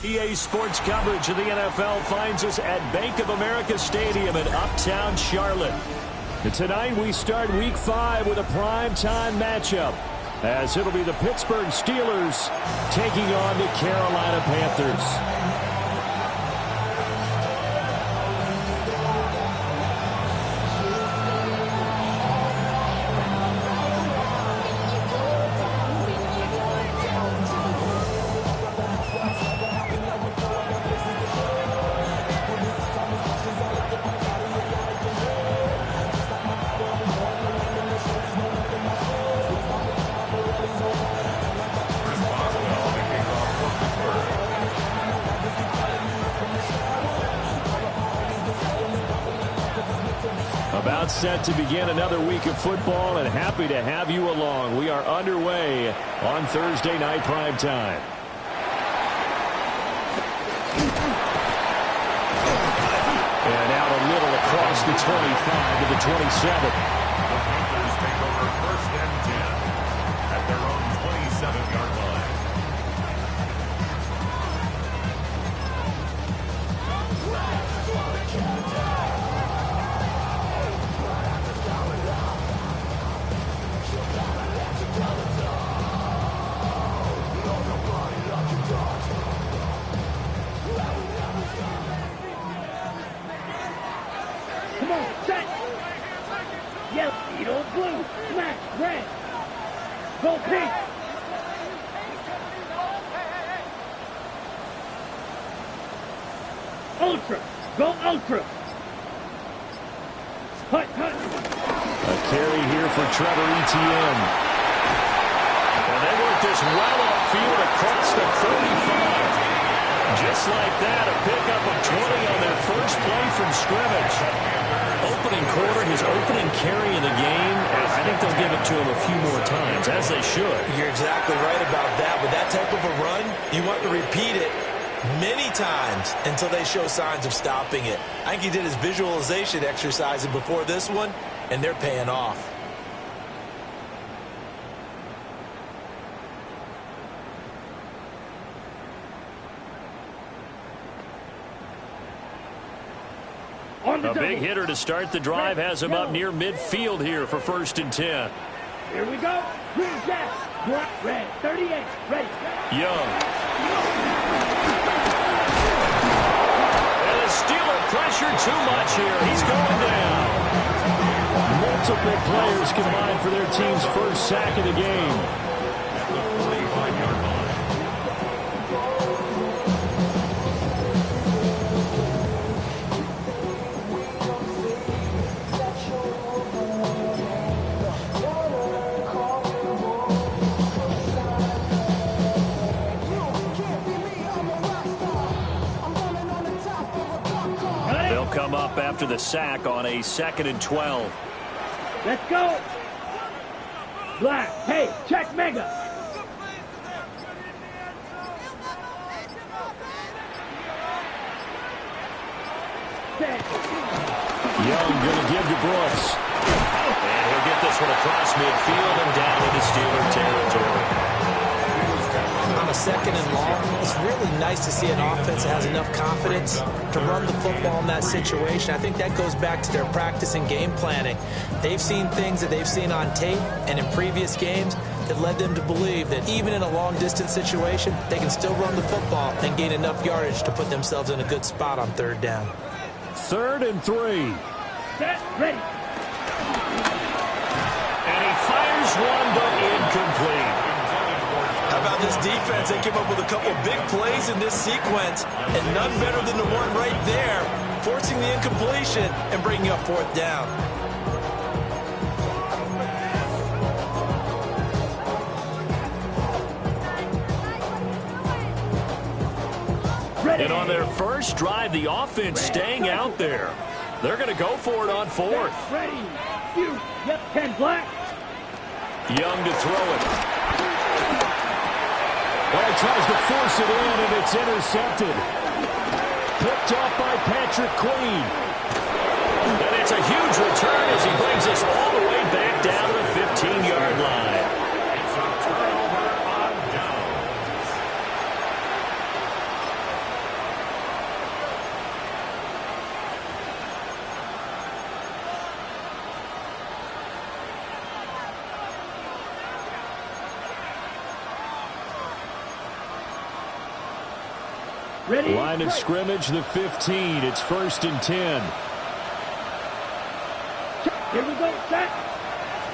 EA Sports coverage of the NFL finds us at Bank of America Stadium in Uptown Charlotte. And tonight we start Week 5 with a primetime matchup, as it'll be the Pittsburgh Steelers taking on the Carolina Panthers. About set to begin another week of football, and happy to have you along. We are underway on Thursday night prime time. And out a little across the 25 to the 27. The Panthers take over 1st and 10 at their own 27-yard line. Come on, set. Yellow, Eagle, blue, smash, red. Go pink. Ultra, go ultra. Hut, hut. A carry here for Trevor Etienne. And they work this well upfield across the 35. Just like that, a pickup of 20 on their first play from scrimmage. Opening quarter, his opening carry in the game, I think they'll give it to him a few more times, as they should. You're exactly right about that. With that type of a run, you want to repeat it many times until they show signs of stopping it. I think he did his visualization exercises before this one, and they're paying off. A big hitter to start the drive has him up near midfield here for 1st and 10. Here we go. Green gas. Red, 38. Ready. Young. And the Steeler pressure too much here. He's going down. Multiple players combined for their team's first sack of the game. At the 45-yard line. Come up after the sack on a 2nd and 12. Let's go. Black. Hey, check mega. Young going to give to Brooks. And he'll get this one across midfield and down into Steeler territory. On a 2nd and long, it's really nice to see an offense that has enough confidence to run the football in that situation. I think that goes back to their practice and game planning. They've seen things that they've seen on tape and in previous games that led them to believe that even in a long-distance situation, they can still run the football and gain enough yardage to put themselves in a good spot on 3rd down. 3rd and 3. set, ready. And he fires one, but incomplete. How about this defense? They came up with a couple big plays in this sequence, and none better than the one right there, forcing the incompletion and bringing up fourth down. And on their first drive, the offense staying out there. They're going to go for it on fourth. Ready. You. Yep. 10 black. Young to throw it. Well, he tries to force it in, and it's intercepted. Picked off by Patrick Queen. And it's a huge return as he brings us all the way back down to the 15-yard line. It's a turnover on downs. Ready. Line of scrimmage, the 15. It's 1st and 10. Here we go. Set.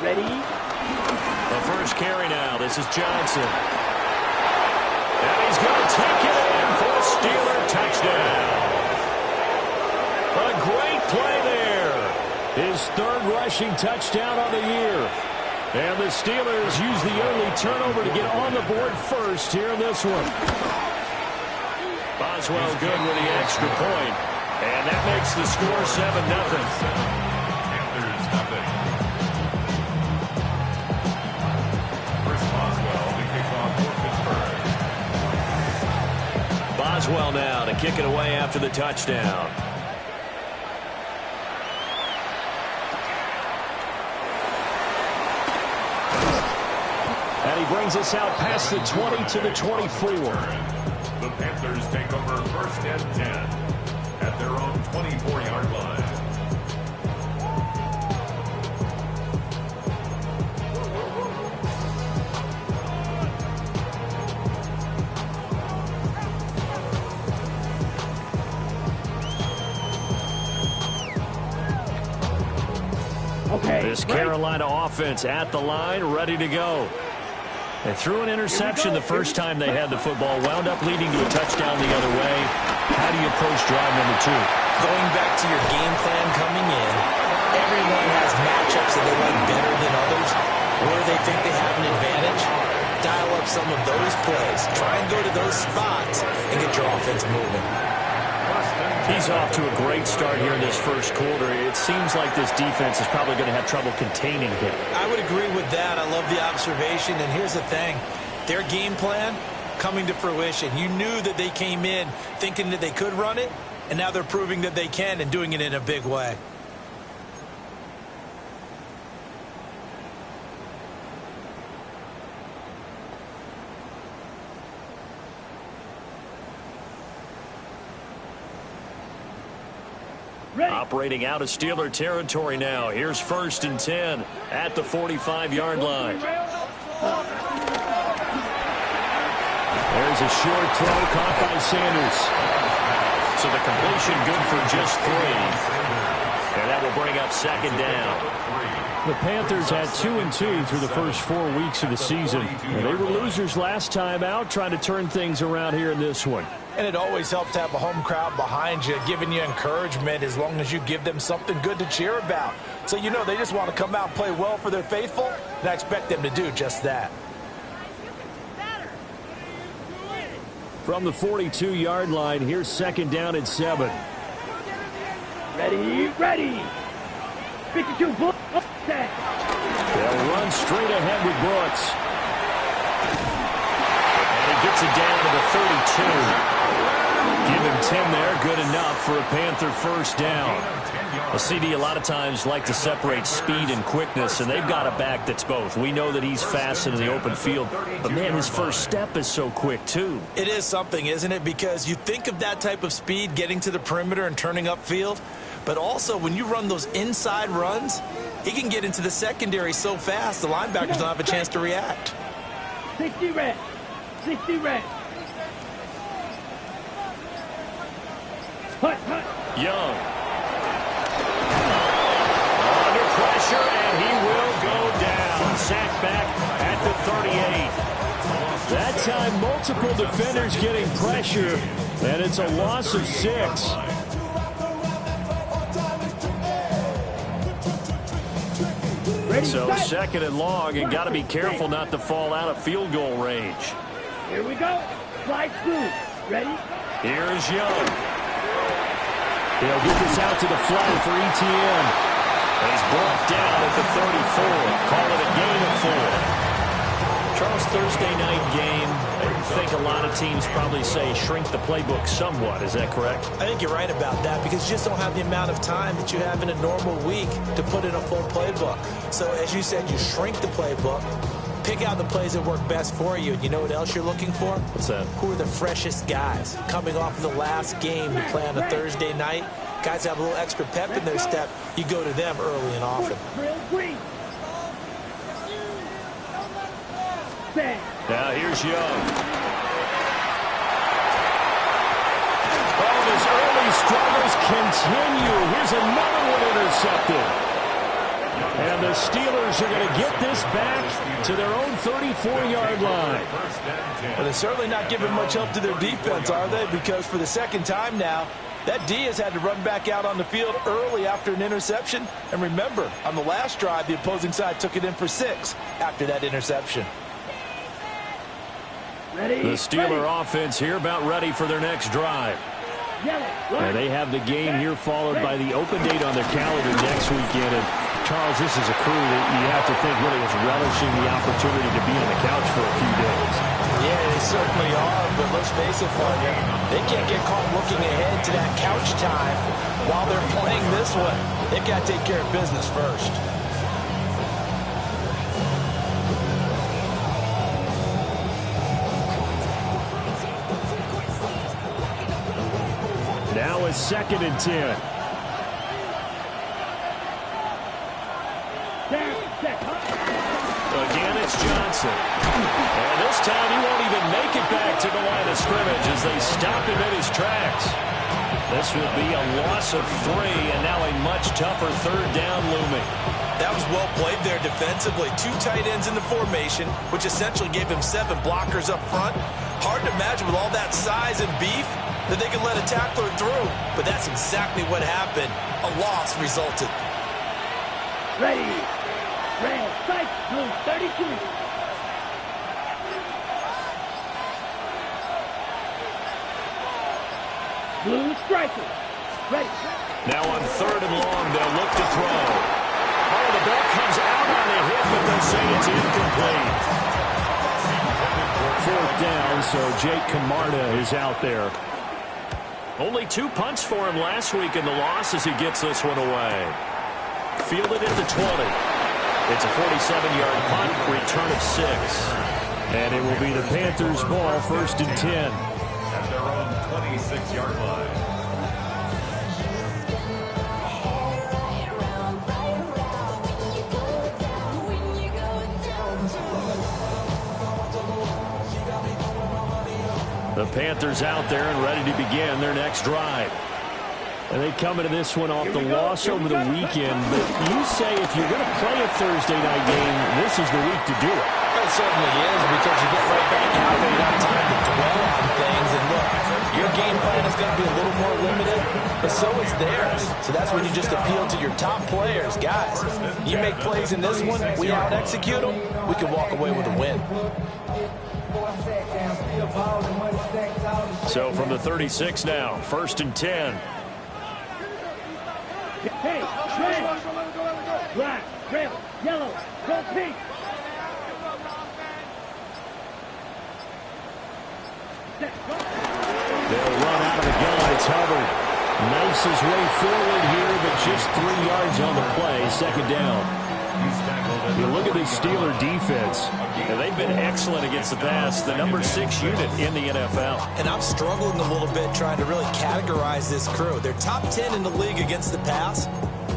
Ready. The first carry now. This is Johnson. And he's going to take it in for a Steeler touchdown. A great play there. His 3rd rushing touchdown on the year. And the Steelers use the early turnover to get on the board first here in this one. Boswell good with the extra point. And that makes the score 7-0. Panthers nothing. Chris Boswell to kick off for Pittsburgh. Boswell now to kick it away after the touchdown. And he brings us out past the 20 to the 24. The Panthers take over 1st and 10 at their own 24-yard line. Okay. This Carolina offense at the line, ready to go. They threw an interception the first time they had the football, wound up leading to a touchdown the other way. How do you approach drive number 2? Going back to your game plan coming in, everyone has matchups that they like better than others, or they think they have an advantage. Dial up some of those plays. Try and go to those spots and get your offense moving. He's off to a great start here in this first quarter. It seems like this defense is probably going to have trouble containing him. I would agree with that. I love the observation. And here's the thing. Their game plan coming to fruition. You knew that they came in thinking that they could run it, and now they're proving that they can and doing it in a big way. Ready. Operating out of Steeler territory now. Here's 1st and 10 at the 45-yard line. There's a short throw caught by Sanders. So the completion good for just 3. And that will bring up 2nd down. The Panthers had 2-2 through the first 4 weeks of the season. And they were losers last time out, trying to turn things around here in this one. And it always helps to have a home crowd behind you, giving you encouragement as long as you give them something good to cheer about. So you know they just want to come out and play well for their faithful, and I expect them to do just that. From the 42-yard line, here's 2nd down and 7. Ready. Ready. 52 bull. Set. They'll run straight ahead with Brooks. And he gets it down to the 32. Give him 10 there, good enough for a Panther first down. A CD a lot of times like to separate speed and quickness, and they've got a back that's both. We know that he's fast in the open field, but man, his first step is so quick too. It is something, isn't it? Because you think of that type of speed getting to the perimeter and turning upfield, but also when you run those inside runs, he can get into the secondary so fast the linebackers don't have a chance to react. 60 red. 60 red. Hut. Young. multiple defenders getting pressure, and it's a loss of 6. So second and long, and got to be careful not to fall out of field goal range. Here we go. Slide through. Ready? Here's Young. He'll get this out to the flat for ETN. He's brought down at the 34. Call it a gain of 4. Charles, Thursday night game, I think a lot of teams probably say shrink the playbook somewhat. Is that correct? I think you're right about that because you just don't have the amount of time that you have in a normal week to put in a full playbook. So as you said, you shrink the playbook, pick out the plays that work best for you. And you know what else you're looking for? What's that? Who are the freshest guys coming off of the last game to play on a Thursday night? Guys have a little extra pep in their step. You go to them early and often. Now here's Young. Oh, his early struggles continue. Here's another one intercepted. And the Steelers are going to get this back to their own 34-yard line. Well, they're certainly not giving much help to their defense, are they? Because for the second time now, that D has had to run back out on the field early after an interception. And remember, on the last drive, the opposing side took it in for 6 after that interception. The Steeler offense here about ready for their next drive. And they have the game here followed by the open date on their calendar next weekend. And Charles, this is a crew that you have to think really is relishing the opportunity to be on the couch for a few days. Yeah, they certainly are, but let's face it, partner, they can't get caught looking ahead to that couch time while they're playing this one. They've got to take care of business first. Now it's 2nd and 10. Again, it's Johnson. And this time he won't even make it back to the line of scrimmage as they stop him in his tracks. This will be a loss of 3, and now a much tougher 3rd down looming. That was well played there defensively. 2 tight ends in the formation, which essentially gave him 7 blockers up front. Hard to imagine with all that size and beef that they could let a tackler through. But that's exactly what happened. A loss resulted. Ready. Red, strike, blue, 32. Blue striker. Ready. Now on 3rd and long, they'll look to throw. Oh, the ball comes out on the hit, but they'll say it's incomplete. 4th down, so Jake Camarda is out there. Only 2 punts for him last week in the loss as he gets this one away. Fielded at the 20. It's a 47-yard punt, return of 6. And it will be the Panthers' ball, 1st and 10. At their own 26-yard line. The Panthers out there and ready to begin their next drive. And they come into this one off the loss over the weekend. But you say if you're going to play a Thursday night game, this is the week to do it. It certainly is, because you get right back out there. You have time to dwell on things. And look, your game plan is going to be a little more limited, but so is theirs. So that's when you just appeal to your top players. Guys, you make plays in this one, we out-execute them, we can walk away with a win. So from the 36 now, 1st and 10. Hey, red, black, red, yellow, go pink. They'll run out of the gun. It's Hubbard. Knifes his way forward here, but just 3 yards on the play. 2nd down. You look at this Steeler defense, and they've been excellent against the pass, the number 6 unit in the NFL. And I'm struggling a little bit trying to really categorize this crew. They're top 10 in the league against the pass,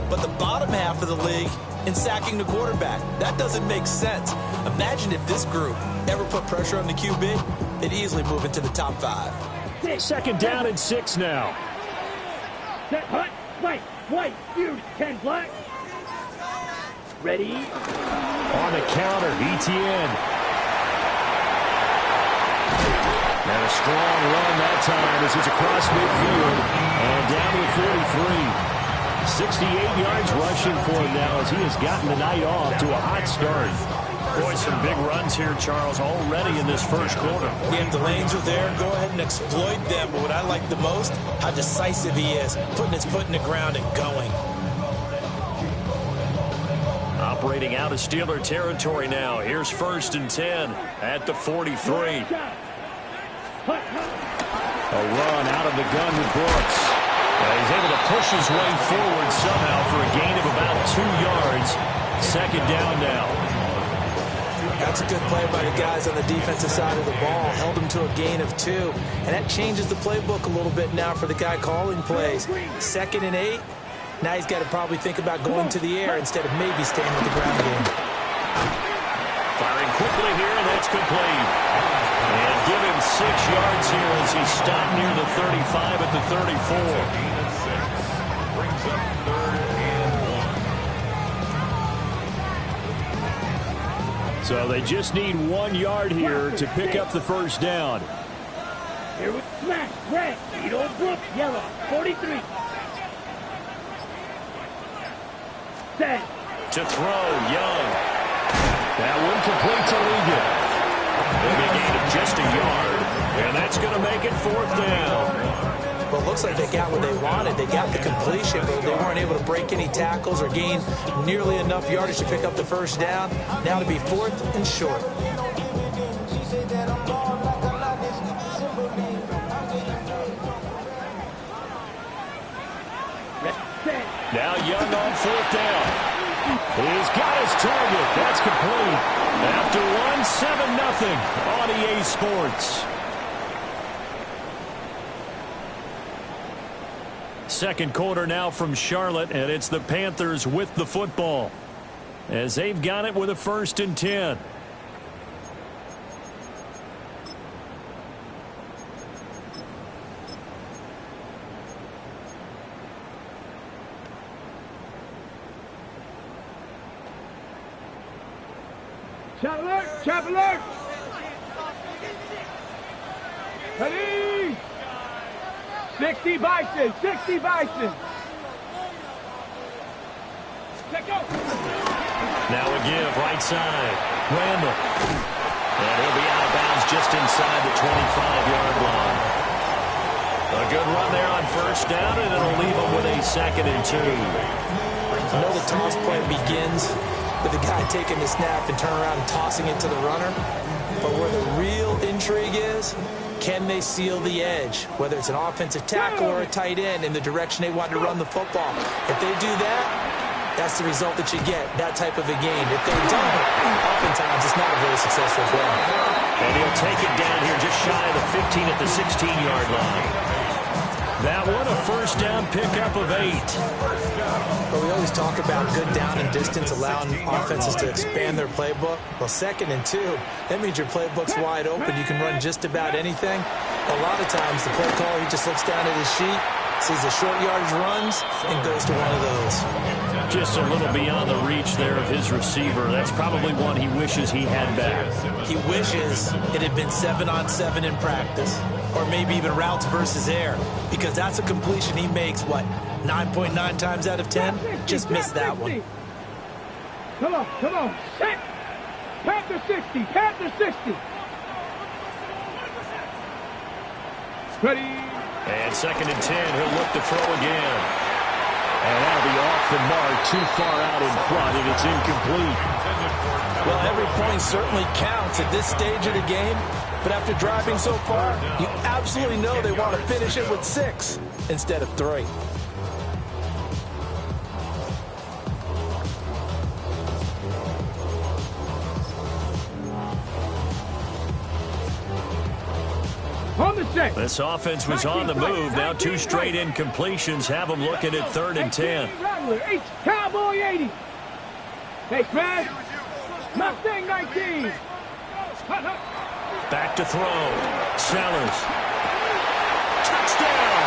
but the bottom half of the league in sacking the quarterback. That doesn't make sense. Imagine if this group ever put pressure on the QB, they'd easily move into the top 5. 2nd down and 6 now. Set, hot, white, huge, 10 black. Ready? On the counter, ETN. a strong run that time as he's across midfield and down to the 43. 68 yards rushing for him now as he has gotten the night off to a hot start. Boy, some big runs here, Charles, already in this first quarter. Yeah, if the lanes are there, go ahead and exploit them. But what I like the most, how decisive he is, putting his foot in the ground and going. Operating out of Steeler territory now. Here's 1st and 10 at the 43. A run out of the gun with Brooks. He's able to push his way forward somehow for a gain of about 2 yards. 2nd down now. That's a good play by the guys on the defensive side of the ball. Held him to a gain of 2. And that changes the playbook a little bit now for the guy calling plays. 2nd and 8. Now he's got to probably think about going to the air instead of maybe staying with the ground game. Firing quickly here, and that's complete. And give him 6 yards here as he stopped near the 35 at the 34. Brings up 3rd and 1. So they just need 1 yard here to pick up the first down. Here we smash, red, Edo Brooks, yellow, 43. Set. To throw, Young. That one complete to Liga. Maybe a gain of just a yard. And that's going to make it 4th down. Well, it looks like they got what they wanted. They got the completion, but they weren't able to break any tackles or gain nearly enough yardage to pick up the first down. Now to be 4th and short. Now Young on 4th down. He's got his target. That's complete. After 1, 7-0 on EA Sports. 2nd quarter now from Charlotte, and it's the Panthers with the football as they've got it with a 1st and 10. Trap alert! Trap alert! Ready! 60 Bison! 60 Bison! Let go! Now a give, right side. Randall. And he'll be out of bounds just inside the 25-yard line. A good run there on 1st down, and it'll leave him with a 2nd and 2. I know the toss play begins with the guy taking the snap and turn around and tossing it to the runner. But where the real intrigue is, can they seal the edge? Whether it's an offensive tackle or a tight end in the direction they want to run the football. If they do that, that's the result that you get, that type of a game. If they don't, oftentimes it's not a very successful play. And he'll take it down here just shy of the 15 at the 16-yard line. That one a 1st down pickup of 8. But we always talk about good down and distance, allowing offenses to expand their playbook. Well, 2nd and 2, that means your playbook's wide open. You can run just about anything. A lot of times, the play caller, he just looks down at his sheet, sees the short yardage runs, and goes to one of those. Just a little beyond the reach there of his receiver. That's probably one he wishes he had back. He wishes it had been 7-on-7 in practice, or maybe even routes versus air, because that's a completion he makes, what, 9.9 times out of 10? Just missed that one. Come on, come on. Set. Panther 60, Panther 60. Ready. And 2nd and 10, he'll look to throw again. And that'll be off the mark, too far out in front, and it's incomplete. Well, every point certainly counts at this stage of the game, but after driving so far, you absolutely know they want to finish it with 6 instead of 3. This offense was on the move. Now 2 straight incompletions have them looking at 3rd and 10. Cowboy 80. Hey, Fred. Mustang 19. Back to throw. Sellers. Touchdown.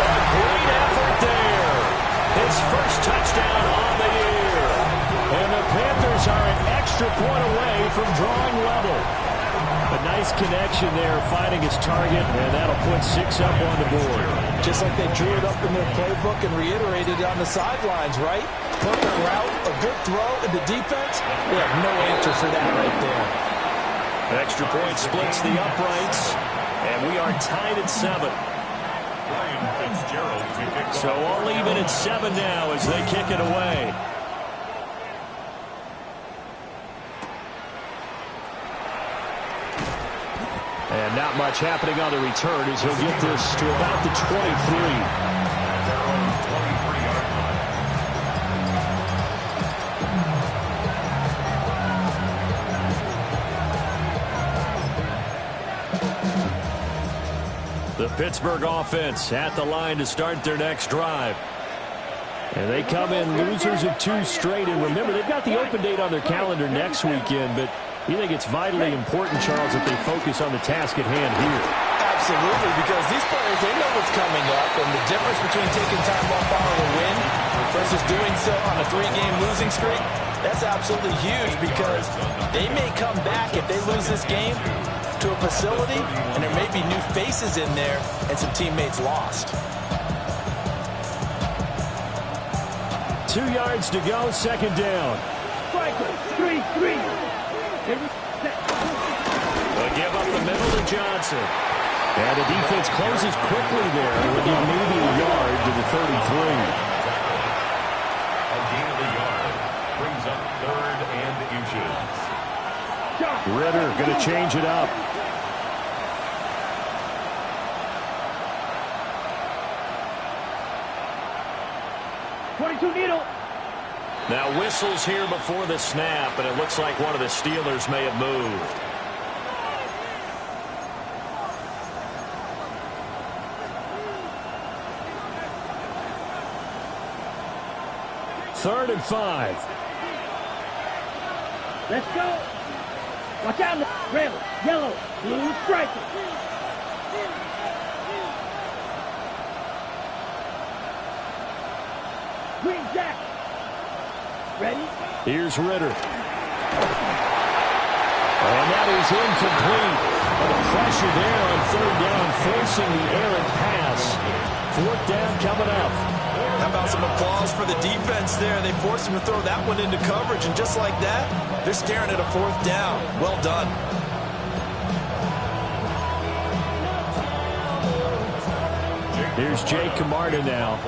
A great effort there. His first touchdown on the year. And the Panthers are an extra point away from drawing level. But nice connection there, finding his target, and that'll put 6 up on the board. Just like they drew it up in their playbook and reiterated it on the sidelines, right? Perfect route, a good throw, and the defense, they have no answer for that right there. Extra point splits the uprights, and we are tied at 7. So I'll leave it at 7 now as they kick it away. And not much happening on the return as he'll get this to about the 23. The Pittsburgh offense at the line to start their next drive. And they come in losers of 2 straight. And remember, they've got the open date on their calendar next weekend, but you think it's vitally important, Charles, that they focus on the task at hand here? Absolutely, because these players, they know what's coming up, and the difference between taking time off following a win versus doing so on a 3-game losing streak, that's absolutely huge because they may come back if they lose this game to a facility, and there may be new faces in there and some teammates lost. 2 yards to go, second down. Striker, 3-3. They'll give up the middle to Johnson. And the defense closes quickly there with maybe a yard to the 33. A gain of a yard brings up 3rd and inches. Ritter going to change it up. Needle. Now whistles here before the snap, and it looks like one of the Steelers may have moved. Third and 5. Let's go. Watch out. Red, yellow, blue striker. Green jack. Ready? Here's Ritter. And that is incomplete. The pressure there on 3rd down, forcing the errant pass. 4th down coming up. How about some applause for the defense there? They forced him to throw that one into coverage, and just like that, they're staring at a 4th down. Well done. Here's Jake Camarda now.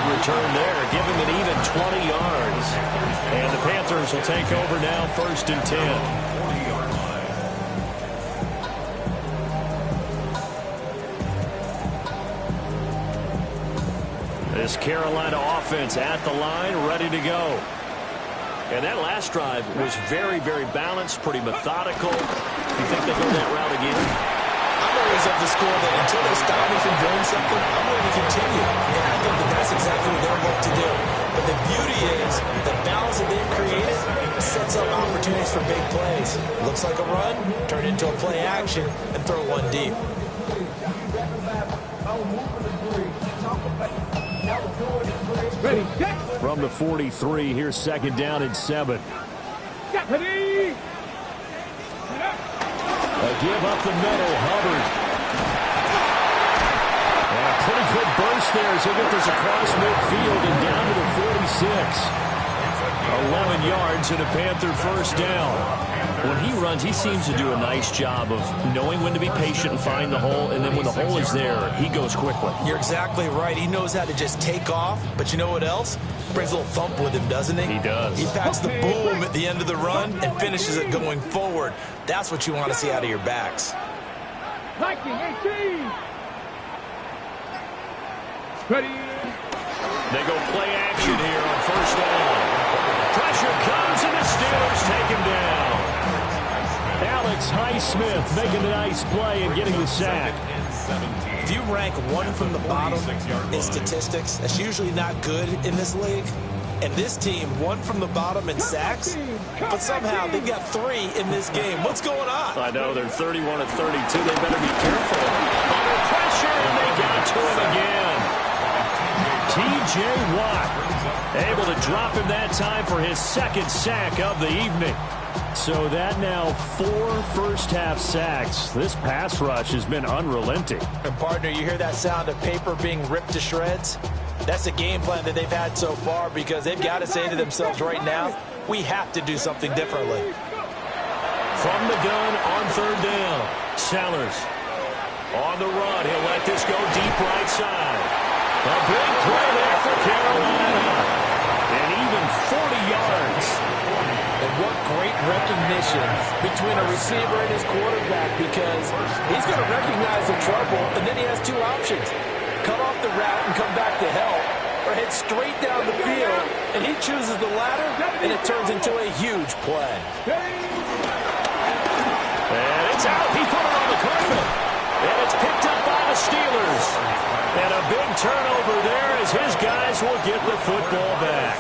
Return there, give him an even 20 yards. And the Panthers will take over now, 1st and 10. 40-yard line. This Carolina offense at the line, ready to go. And that last drive was very, very balanced, pretty methodical. You think they'll go that route again? I'm always of the school that until they stop me from doing something, I'm going to continue. And I think that that's exactly what they're going to do. But the beauty is the balance that they've created sets up opportunities for big plays. Looks like a run, turn into a play action, and throw one deep. Ready, set. From the 43, here's 2nd down and 7. Ready. Give up the middle, Hubbard. And a pretty good burst there as he'll get this across midfield and down to the 46. 11 yards and a Panther 1st down. When he runs, he seems to do a nice job of knowing when to be patient and find the hole, and then when the hole is there, he goes quickly. You're exactly right. He knows how to just take off, but you know what else? Brings a little thump with him, doesn't he? He does. He packs the boom at the end of the run and finishes it going forward. That's what you want to see out of your backs. Viking 18. Ready. They go play action here on 1st down. Pressure comes, and the Steelers take him down. Alex Highsmith making a nice play and getting the sack. If you rank one from the bottom in statistics, that's usually not good in this league. And this team won from the bottom in sacks, but somehow they've got 3 in this game. What's going on? I know, they're 31 of 32. They better be careful. Under pressure, and they got to him again. T.J. Watt able to drop him that time for his 2nd sack of the evening. So that now 4 first-half sacks. This pass rush has been unrelenting. And, partner, you hear that sound of paper being ripped to shreds? That's a game plan that they've had so far because they've got to say to themselves right now, we have to do something differently. From the gun on 3rd down, Sellers on the run. He'll let this go deep right side. A big play there for Carolina. And even 40 yards. And what great recognition between a receiver and his quarterback, because he's going to recognize the trouble, and then he has 2 options. Cut off the route and come back to help, or head straight down the field, and he chooses the latter, and it turns into a huge play. And it's out. He put it on the carpet. And it's picked up by the Steelers. And a big turnover there as his guys will get the football back.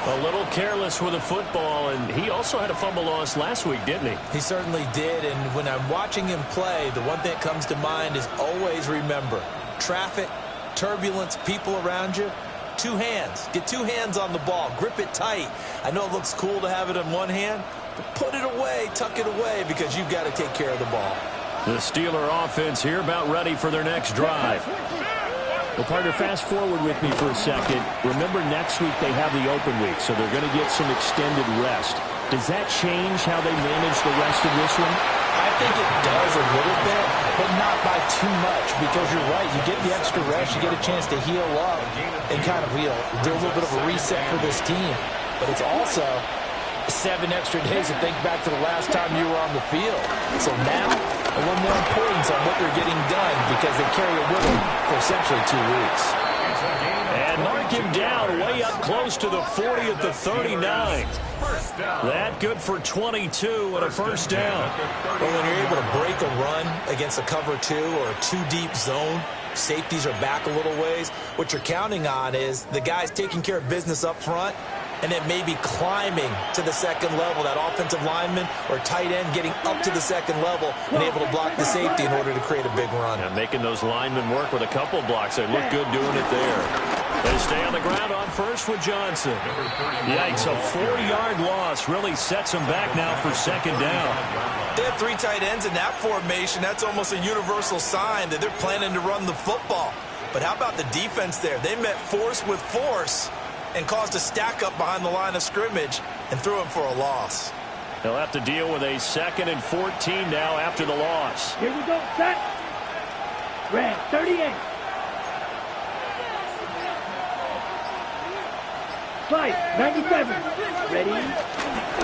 A little careless with the football, and he also had a fumble loss last week, didn't he? He certainly did, and when I'm watching him play, the one thing that comes to mind is always remember, traffic, turbulence, people around you, 2 hands. Get 2 hands on the ball. Grip it tight. I know it looks cool to have it in one hand, but put it away, tuck it away, because you've got to take care of the ball. The Steeler offense here about ready for their next drive. Well, partner, fast forward with me for a second. Remember, next week they have the open week, so they're going to get some extended rest. Does that change how they manage the rest of this one? I think it does a little bit, but not by too much, because you're right. You get the extra rest, you get a chance to heal up and kind of do a little bit of a reset for this team. But it's also 7 extra days to think back to the last time you were on the field. So now, a little more importance on what they're getting done because they carry it with them for essentially 2 weeks. And mark him down way up close to the 40 at the 39. That good for 22 and a first down. Well, when you're able to break a run against a cover 2 or a 2-deep zone, safeties are back a little ways. What you're counting on is the guys taking care of business up front and then maybe climbing to the second level, that offensive lineman or tight end getting up to the second level and able to block the safety in order to create a big run. And making those linemen work with a couple blocks. They look good doing it there. They stay on the ground on first with Johnson. Yikes, a 4-yard loss really sets them back now for 2nd down. They have 3 tight ends in that formation. That's almost a universal sign that they're planning to run the football. But how about the defense there? They met force with force and caused a stack up behind the line of scrimmage and threw him for a loss. They'll have to deal with a 2nd and 14 now after the loss. Here we go, set. Red, 38. Fight, 97. Ready?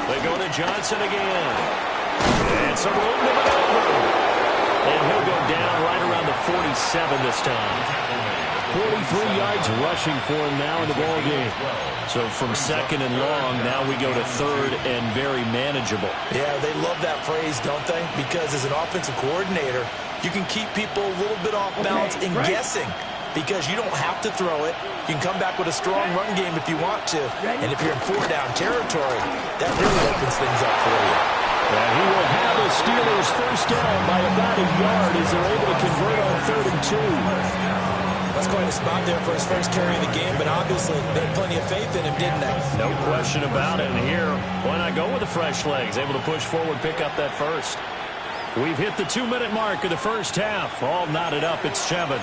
They go to Johnson again. And some room to maneuver. And he'll go down right around the 47 this time. 43 yards rushing for him now in the ball game. So from 2nd and long, now we go to 3rd and very manageable. Yeah, they love that phrase, don't they? Because as an offensive coordinator, you can keep people a little bit off balance and guessing because you don't have to throw it. You can come back with a strong run game if you want to. And if you're in 4-down territory, that really opens things up for you. And he will have the Steelers first down by about a yard as they're able to convert on 3rd and 2. That's quite a spot there for his first carry of the game, but obviously they had plenty of faith in him, didn't they? No question about it. And here, why not go with the fresh legs? Able to push forward, pick up that first. We've hit the 2-minute mark of the first half. All knotted up at 7.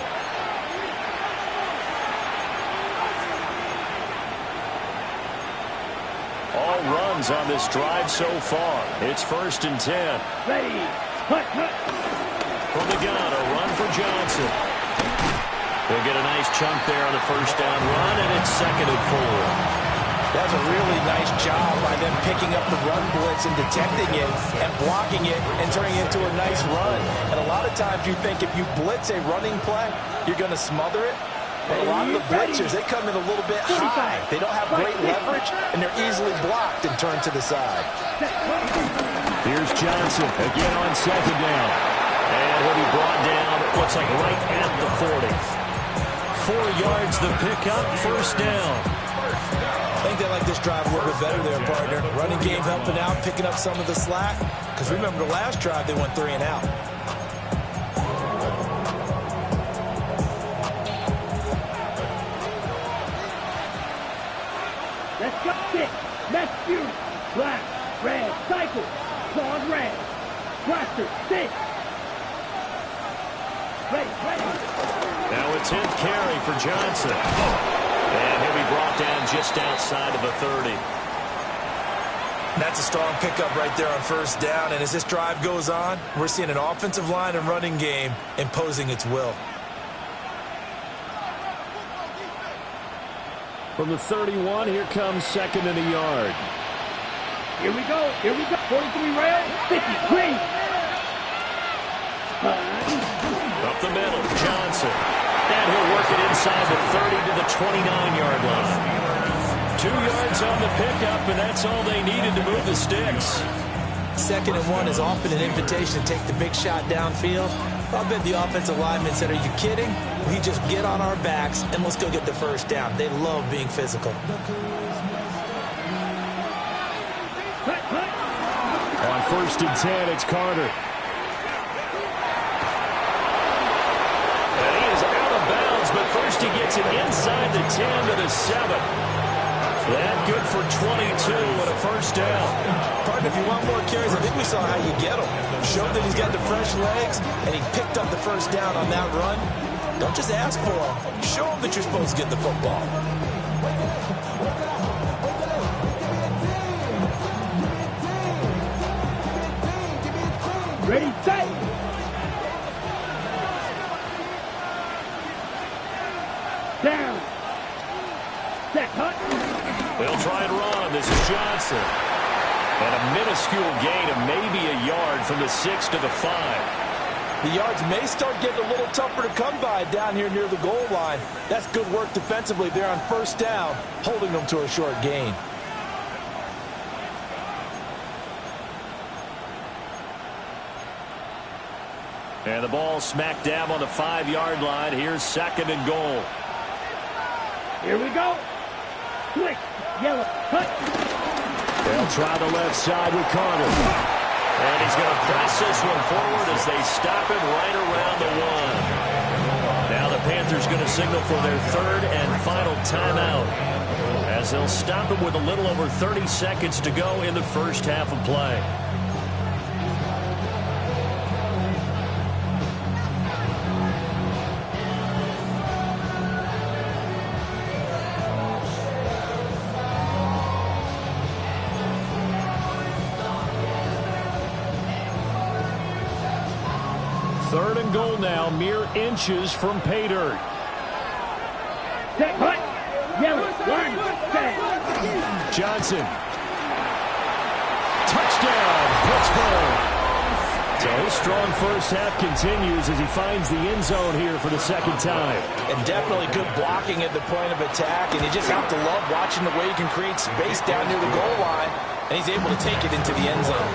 All runs on this drive so far. It's 1st and 10. Ready. Hut, hut. From the gun, a run for Johnson. They'll get a nice chunk there on the first down run, and it's 2nd and 4. That's a really nice job by them picking up the run blitz and detecting it and blocking it and turning it into a nice run. And a lot of times you think if you blitz a running play, you're going to smother it. But a lot of the blitzers, they come in a little bit high. They don't have great leverage, and they're easily blocked and turned to the side. Here's Johnson again on 2nd down. And he'll be brought down, looks like right at the 40. 4 yards the pickup, first down. think they like this drive a little bit better there, partner. Running game helping out, picking up some of the slack. Because remember, the last drive, they went 3 and out. Let's go. 6. Let's shoot. Black, red, cycle. Claude red. Roster 6. Ready. Now a 10th carry for Johnson. And he'll be brought down just outside of the 30. That's a strong pickup right there on first down. And as this drive goes on, we're seeing an offensive line and running game imposing its will. From the 31, here comes 2nd and a yard. Here we go. 43 rail. 53. Up the middle, Johnson. And he'll work it inside the 30 to the 29-yard line. 2 yards on the pickup, and that's all they needed to move the sticks. 2nd and 1 is often an invitation to take the big shot downfield. I bet the offensive lineman said, are you kidding? We just get on our backs and let's go get the first down. They love being physical. On 1st and 10, it's Carter. And he is out of bounds, but first he gets it inside the 10 to the 7. That good for 22 and a first down. Partner, if you want more carries, I think we saw how you get them. Showed that he's got the fresh legs, and he picked up the first down on that run. Don't just ask for them. Show them that you're supposed to get the football. Ready, set. Down. Set, hut. They'll try and run. This is Johnson. And a minuscule gain of maybe a yard from the 6 to the 5. The yards may start getting a little tougher to come by down here near the goal line. That's good work defensively there on first down, holding them to a short gain. And the ball smack dab on the 5-yard line. Here's 2nd and goal. Here we go. Quick. Yellow. Hut. They'll try the left side with Carter. And he's going to press this one forward as they stop him right around the 1. Now the Panthers going to signal for their 3rd and final timeout, as they'll stop him with a little over 30 seconds to go in the first half of play. Third and goal now, mere inches from pay dirt. Set, hut. Yellow. 1. Set. Johnson. Touchdown, Pittsburgh. So his strong first half continues as he finds the end zone here for the 2nd time. And definitely good blocking at the point of attack. And you just have to love watching the way he can create space down near the goal line. And he's able to take it into the end zone.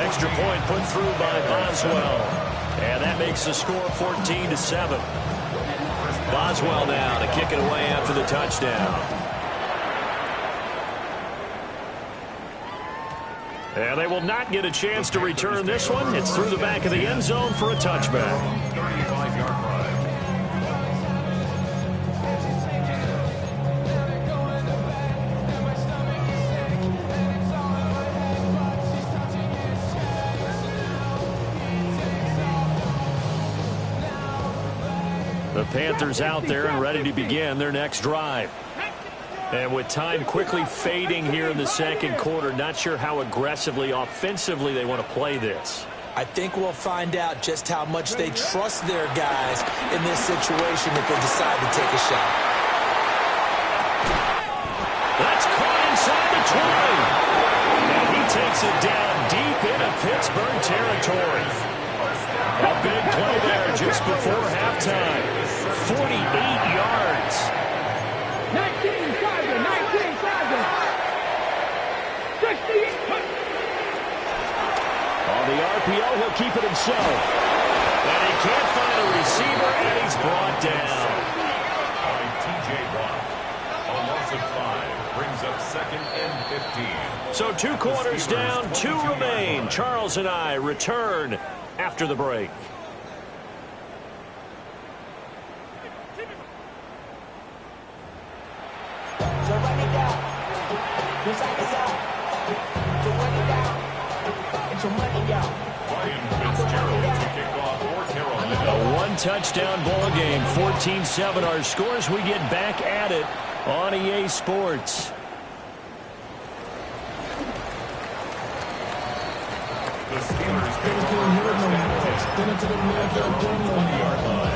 Extra point put through by Boswell. And that makes the score 14 to 7. Boswell now to kick it away after the touchdown. And they will not get a chance to return this one. It's through the back of the end zone for a touchback. 35-yard run. The Panthers out there and ready to begin their next drive. And with time quickly fading here in the 2nd quarter, not sure how aggressively, offensively they want to play this. I think we'll find out just how much they trust their guys in this situation if they decide to take a shot. That's caught inside the 20. And he takes it down deep into Pittsburgh territory. A big play there just before halftime. 48 yards. 19,000. 68. On the RPO, he'll keep it himself. And he can't find a receiver, and he's brought down. By T.J. Watt. A loss loss of 5 brings up 2nd and 15. So 2 quarters down, 2 remain. Charles and I return after the break. So run it down. Your side is out. So run it down. And so money down. Ryan Fitzgerald to kick off for Carolina. A 1-touchdown ball game, 14-7 our scores. We get back at it on EA Sports. The Steelers pick over first and 10 at their own 20-yard line.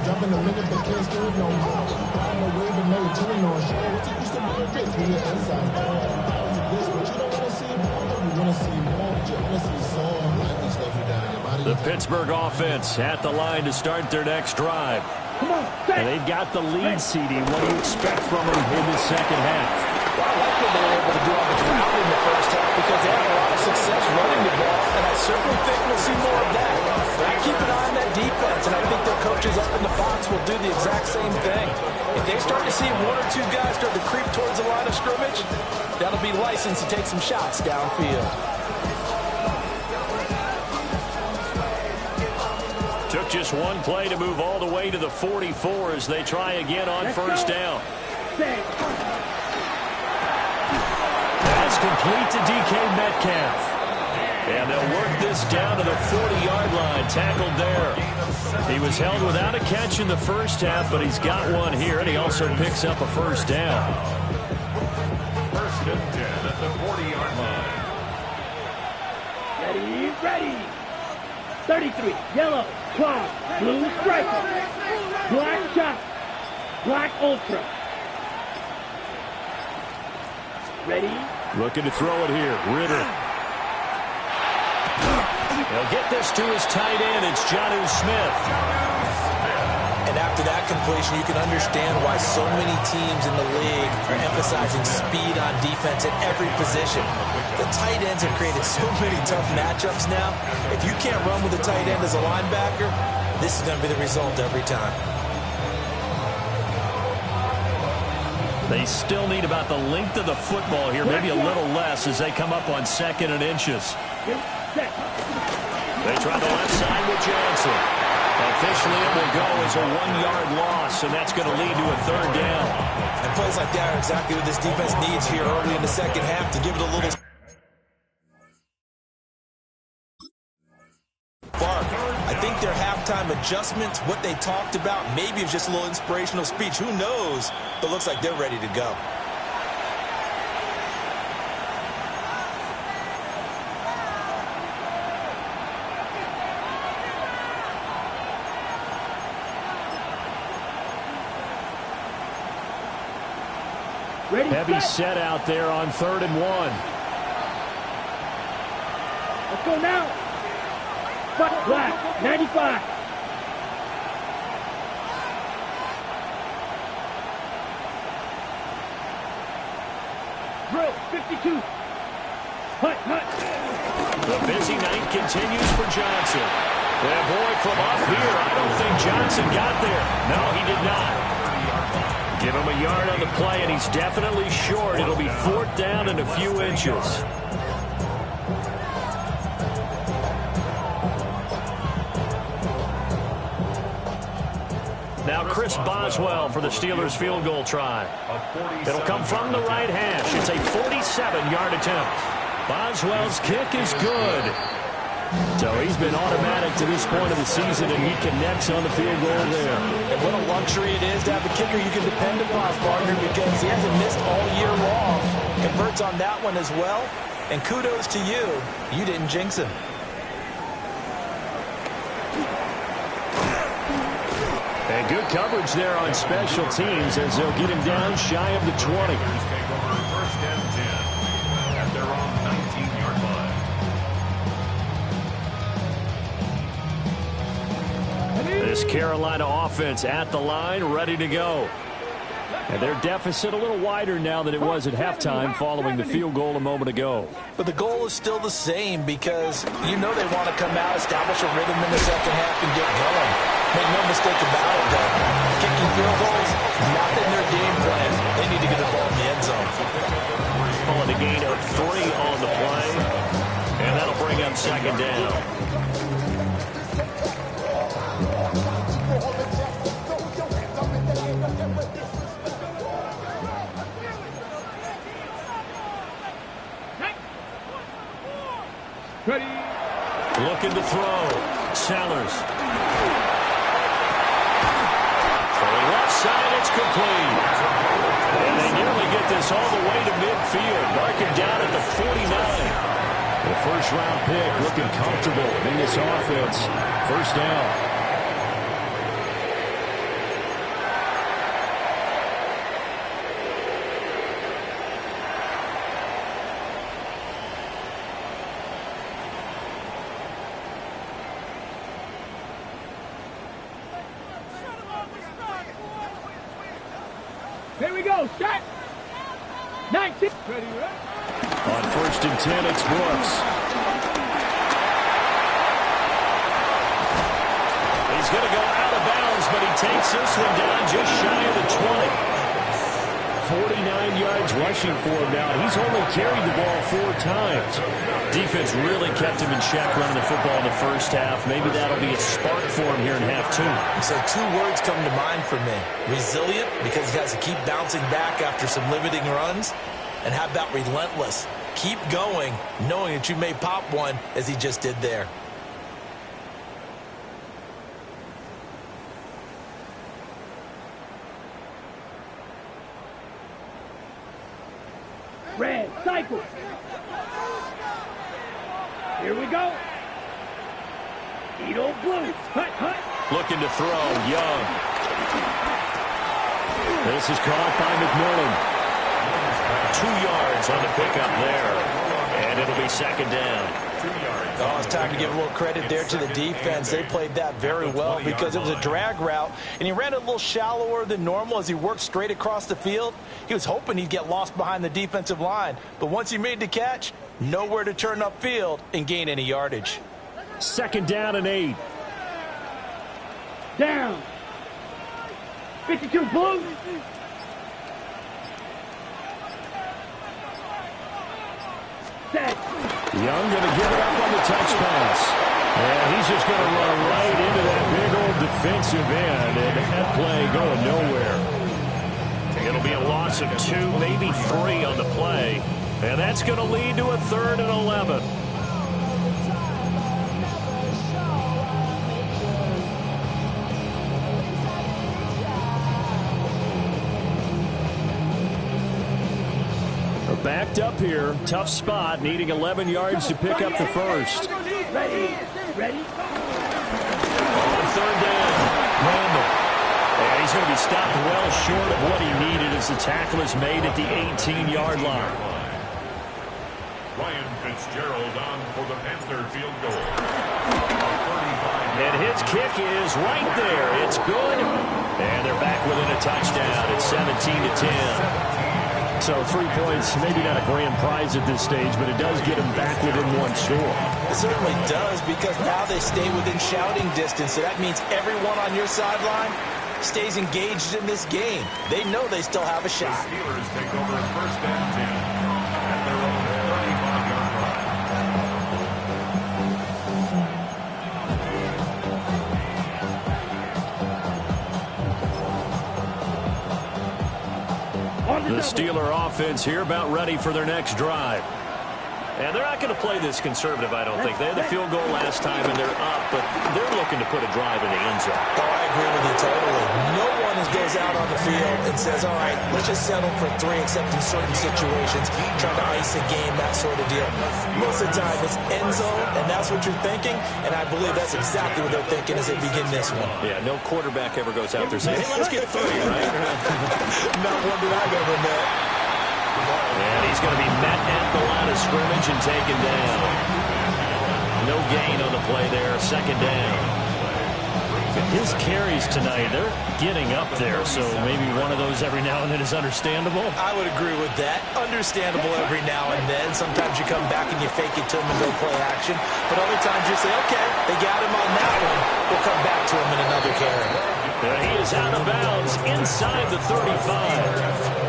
Jump in the minute, but can't screw it no more. Find a way, but no turn on show. What you used to be a bitch when you're inside. This, but you don't want to see more. You want to see more. You want to see some. Like this stuff you down your body. The Pittsburgh offense at the line to start their next drive. Come on, And they've got the lead, CD. What do you expect from them in the second half? Well, I like what they were able to do on the ground in the first half because they had a lot of success running the ball, and I certainly think we'll see more of that. But I keep an eye on that defense, and I think their coaches up in the box will do the exact same thing. If they start to see 1 or 2 guys start to creep towards the line of scrimmage, that'll be license to take some shots downfield. Took just 1 play to move all the way to the 44 as they try again on first down. That's complete to DK Metcalf. And they'll work this down to the 40-yard line. Tackled there. He was held without a catch in the first half, but he's got one here, and he also picks up a first down. First and 10 at the 40-yard line. Ready. 33, yellow, cloud, blue striker, black shot, black ultra. Ready? Looking to throw it here. Ritter. He'll get this to his tight end. It's Jonnu Smith. And after that completion, you can understand why so many teams in the league are emphasizing speed on defense at every position. The tight ends have created so many tough matchups now. If you can't run with a tight end as a linebacker, this is going to be the result every time. They still need about the length of the football here, maybe a little less as they come up on 2nd and inches. They try the left side with Johnson. Officially, it will go as a 1-yard loss, and that's going to lead to a 3rd down. And plays like that are exactly what this defense needs here early in the second half to give it a little spark. I think their halftime adjustments, what they talked about, maybe it's just a little inspirational speech. Who knows? But looks like they're ready to go. Ready, Heavy set out there on 3rd and 1. Let's go now. Black, 95. Drill, 52. Hut. The busy night continues for Johnson. And boy, from up here, I don't think Johnson got there. No, he did not. Give him a yard on the play, and he's definitely short. It'll be 4th down and a few inches. Now Chris Boswell for the Steelers field goal try. It'll come from the right hash. It's a 47-yard attempt. Boswell's kick is good. So he's been automatic to this point of the season, and he connects on the field goal there. And what a luxury it is to have a kicker you can depend upon, partner, because he hasn't missed all year long. Converts on that one as well. And kudos to you. You didn't jinx him. And good coverage there on special teams as they'll get him down shy of the 20. Take over first and 10 at their own 19-yard line. This Carolina offense at the line, ready to go. And their deficit a little wider now than it was at halftime following the field goal a moment ago. But the goal is still the same because you know they want to come out, establish a rhythm in the second half, and get going. Make no mistake about it, though. Kicking field goals, not in their game need to get the ball in the end zone. Calling a gain of 3 on the play. And that'll bring up second down. Ready. Looking to throw. Sellers. Throwing left side, it's complete. And they nearly get this all the way to midfield. Marking down at the 49. The first-round pick looking comfortable in this offense. First down. Here we go. Start. 19. Ready, right? On 1st and 10, it's Brooks. He's going to go out of bounds, but he takes this one down just shy of the 20. 49 yards rushing for him now. He's only carried the ball 4 times. Defense really kept him in check running the football in the first half. Maybe that'll be a spark for him here in half 2. So 2 words come to mind for me. Resilient, because he has to keep bouncing back after some limiting runs. And how about relentless? Keep going, knowing that you may pop one, as he just did there. Red, cycle. Here we go. Edo blue. Hut, hut. Looking to throw. Young. This is caught by McMillan. 2 yards on the pickup there. And it'll be second down. 2 yards. Oh, it's time to give a little credit there to the defense. They played that very well because it was a drag route, and he ran a little shallower than normal as he worked straight across the field. He was hoping he'd get lost behind the defensive line, but once he made the catch, nowhere to turn upfield and gain any yardage. Second down and 8. Down. 52 blue. Set. Young going to give it up on the touch pass. And he's just going to run right into that big old defensive end, and that play going nowhere. It'll be a loss of 2, maybe 3 on the play. And that's going to lead to a 3rd and 11. Backed up here, tough spot, needing 11 yards to pick up the first. Ready. Ready. On 3rd down, Randall. And he's going to be stopped well short of what he needed as the tackle is made at the 18-yard line. Ryan Fitzgerald on for the Panther field goal. And his kick is right there. It's good. And they're back within a touchdown. It's 17-10. So 3 points, maybe not a grand prize at this stage, but it does get them back within 1 score. It certainly does, because now they stay within shouting distance, so that means everyone on your sideline stays engaged in this game. They know they still have a shot. The Steelers take over 1st and 10 at their own 35-yard line. The Steeler offense here about ready for their next drive. And they're not going to play this conservative, I don't think. They had the field goal last time, and they're up, but they're looking to put a drive in the end zone. Oh, I agree with you totally. No one goes out on the field and says, all right, let's just settle for 3, except in certain situations, trying to ice a game, that sort of deal. Most of the time, it's end zone, and that's what you're thinking, and I believe that's exactly what they're thinking as they begin this one. Yeah, no quarterback ever goes out there saying, hey, let's get 3, right? Not one that I've ever met. And he's going to be met at the line of scrimmage and taken down. No gain on the play there, second down. His carries tonight, they're getting up there, so maybe one of those every now and then is understandable. I would agree with that. Understandable every now and then. Sometimes you come back and you fake it to him and go play action. But other times you say, okay, they got him on that one. We'll come back to him in another carry. And he is out of bounds inside the 35.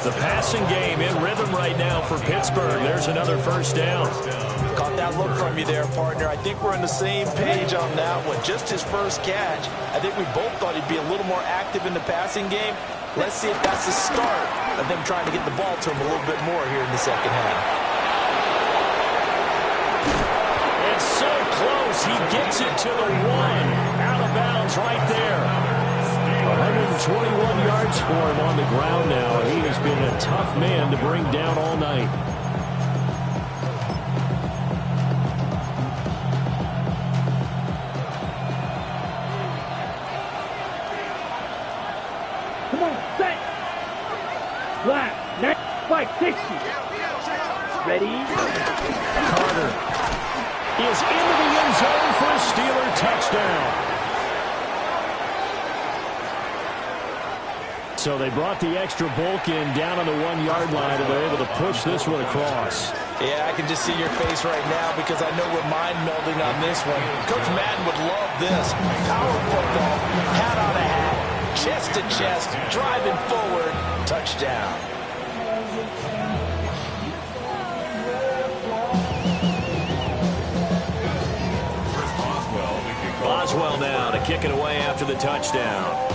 The passing game in rhythm right now for Pittsburgh. There's another first down. Caught that look from you there, partner. I think we're on the same page on that one. Just his first catch. I think we both thought he'd be a little more active in the passing game. Let's see if that's the start of them trying to get the ball to him a little bit more here in the second half. It's so close. He gets it to the 1. Out of bounds right there. 121 yards for him on the ground now. He has been a tough man to bring down all night. Come on, set. Black, 560. Ready? Carter is into the end zone for a Steeler touchdown. So they brought the extra bulk in down on the 1-yard line, and they're able to push this one across. Yeah, I can just see your face right now because I know we're mind melding on this one. Coach Madden would love this. Power football, hat on a hat, chest to chest, driving forward, touchdown. Boswell now to kick it away after the touchdown.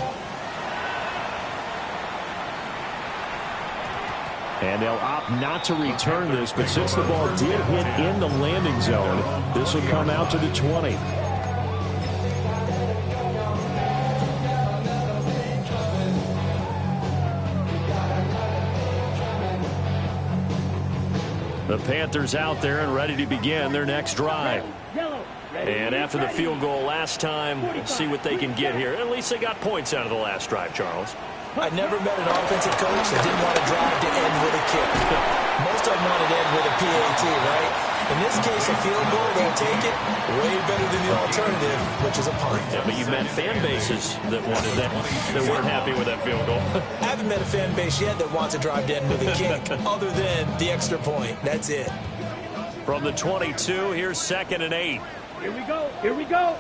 And they'll opt not to return this, but since the ball did hit in the landing zone, this will come out to the 20. The Panthers out there and ready to begin their next drive. And after the field goal last time, let's see what they can get here. At least they got points out of the last drive, Charles. I never met an offensive coach that didn't want to drive to end with a kick. Most of them wanted to end with a PAT, right? In this case, a field goal, they'll take it. Way better than the alternative, which is a punt. Yeah, but you met fan bases that wanted that weren't happy with that field goal. I haven't met a fan base yet that wants to drive to end with a kick, other than the extra point. That's it. From the 22, here's 2nd and 8. Here we go. Here we go.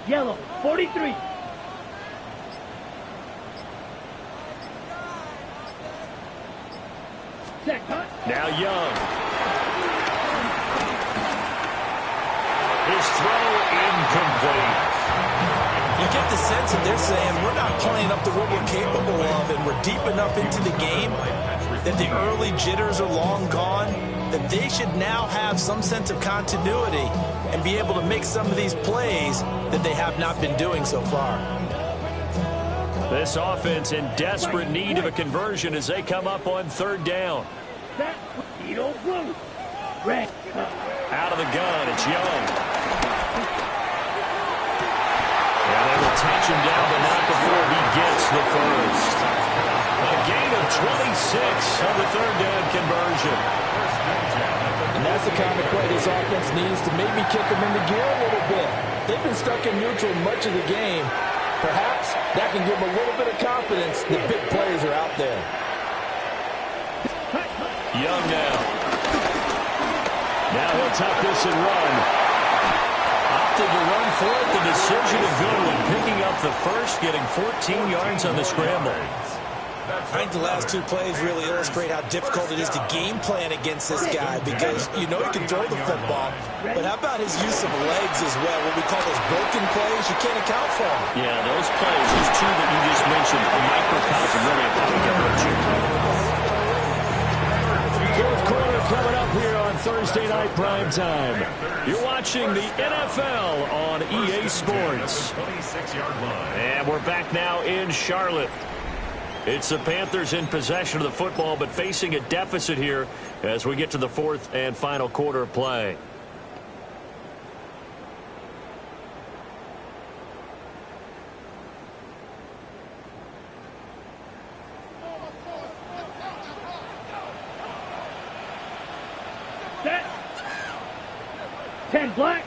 Yellow, 43. Now Young. His throw incomplete. You get the sense that they're saying we're not playing up to what we're capable of, and we're deep enough into the game that the early jitters are long gone, that they should now have some sense of continuity and be able to make some of these plays that they have not been doing so far. This offense in desperate need of a conversion as they come up on 3rd down. Out of the gun, it's Young. And they will touch him down, but not before he gets the first. A gain of 26 on the 3rd down conversion. And that's the kind of play this offense needs to maybe kick them into gear a little bit. They've been stuck in neutral much of the game. Perhaps that can give them a little bit of confidence that big plays are out there. Young now. Now he'll tuck this and run. Opted to run for it. The decision of Goodwin picking up the first, getting 14 yards on the scramble. I think the last 2 plays really illustrate how difficult it is to game plan against this guy, because you know he can throw the football, but how about his use of legs as well? What we call those broken plays, you can't account for them. Yeah, those plays, those 2 that you just mentioned, a microcosm really of how to get what 4th quarter coming up here on Thursday Night Primetime. You're watching the NFL on EA Sports. And we're back now in Charlotte. It's the Panthers in possession of the football, but facing a deficit here as we get to the 4th and final quarter of play. Set. 10 black.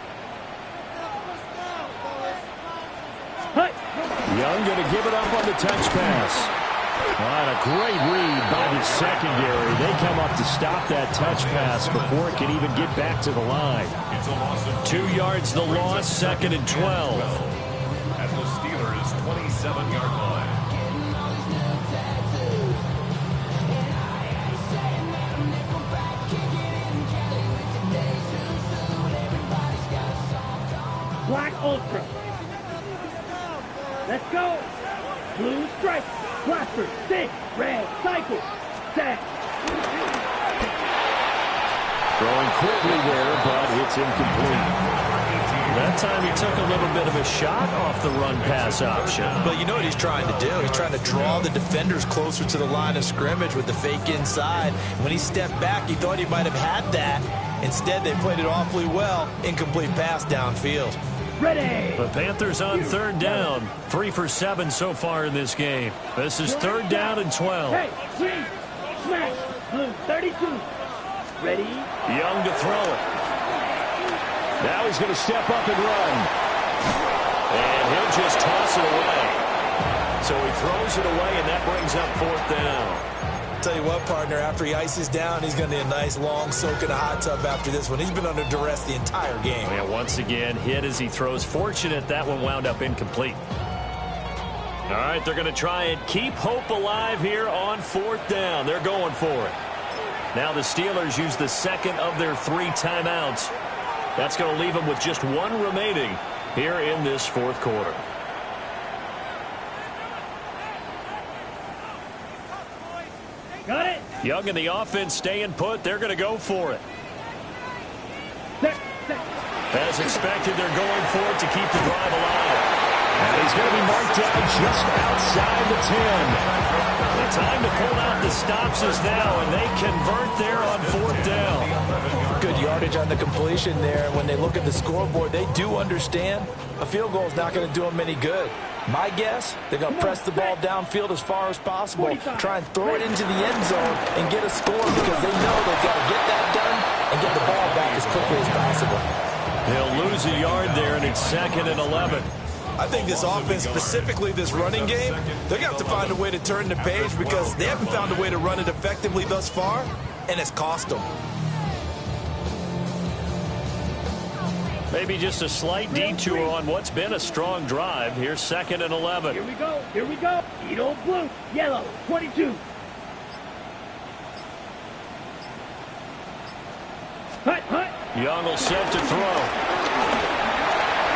Hut. Young going to give it up on the touch pass. And a great read by the secondary. They come up to stop that touch pass before it can even get back to the line. 2 yards the loss, 2nd and 12. At the Steelers' 27-yard line. ultra. Let's go. Blue strike. Blaster. Stick. Red. Cycle. Set. Throwing quickly there, but it's incomplete. That time he took a little bit of a shot off the run-pass option. But you know what he's trying to do? He's trying to draw the defenders closer to the line of scrimmage with the fake inside. When he stepped back, he thought he might have had that. Instead, they played it awfully well. Incomplete pass downfield. Ready. The Panthers on third down. 3 for 7 so far in this game. This is third down and 12. Hey, green. Smash. Blue 32. Ready. Young to throw it. Now he's going to step up and run. And he'll just toss it away. So he throws it away, and that brings up fourth down. Tell you what, partner, after he ices down, he's going to need a nice long soak in a hot tub after this one. He's been under duress the entire game. And once again, hit as he throws. Fortunate that one wound up incomplete. All right, they're going to try and keep hope alive here on fourth down. They're going for it. Now the Steelers use the second of their 3 timeouts. That's going to leave them with just 1 remaining here in this fourth quarter. Got it. Young and the offense staying put. They're going to go for it. Set. As expected, they're going for it to keep the drive alive. And he's going to be marked down just outside the 10. The time to pull out the stops is now, and they convert there on fourth down. Good yardage on the completion there. When they look at the scoreboard, they do understand a field goal is not going to do them any good. My guess, they're going to press the ball downfield as far as possible, try and throw it into the end zone and get a score because they know they've got to get that done and get the ball back as quickly as possible. He'll lose a yard there, and it's 2nd and 11. I think this offense, specifically this running game, they're going to have to find a way to turn the page because they haven't found a way to run it effectively thus far, and it's cost them. Maybe just a slight detour on what's been a strong drive. Here's 2nd and 11. Here we go. Here we go. Eat old blue. Yellow. 22. Hut. Young will set to throw.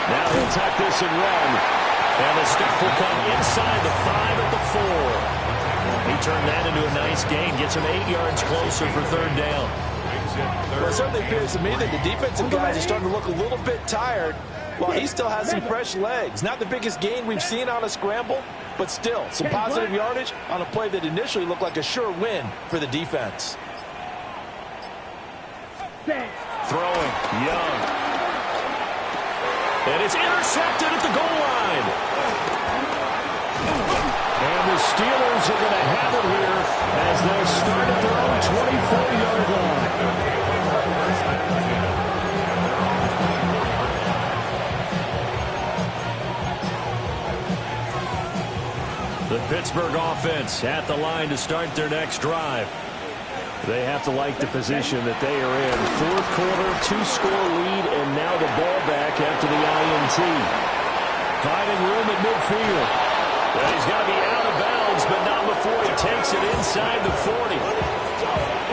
Now he'll tuck this and run. And the stuff will come inside the 5 at the 4. He turned that into a nice gain. Gets him 8 yards closer for third down. Well, it certainly appears to me that the defensive guys are starting to look a little bit tired while he still has some fresh legs. Not the biggest gain we've seen on a scramble, but still some positive yardage on a play that initially looked like a sure win for the defense. Throwing, Young. And it's intercepted at the goal line. And the Steelers are going to have it here as they'll start at their own 24-yard line. The Pittsburgh offense at the line to start their next drive. They have to like the position that they are in. Fourth quarter, 2-score lead, and now the ball back after the INT. Finding room at midfield. Well, he's got to be out of bounds, but not before he takes it inside the 40.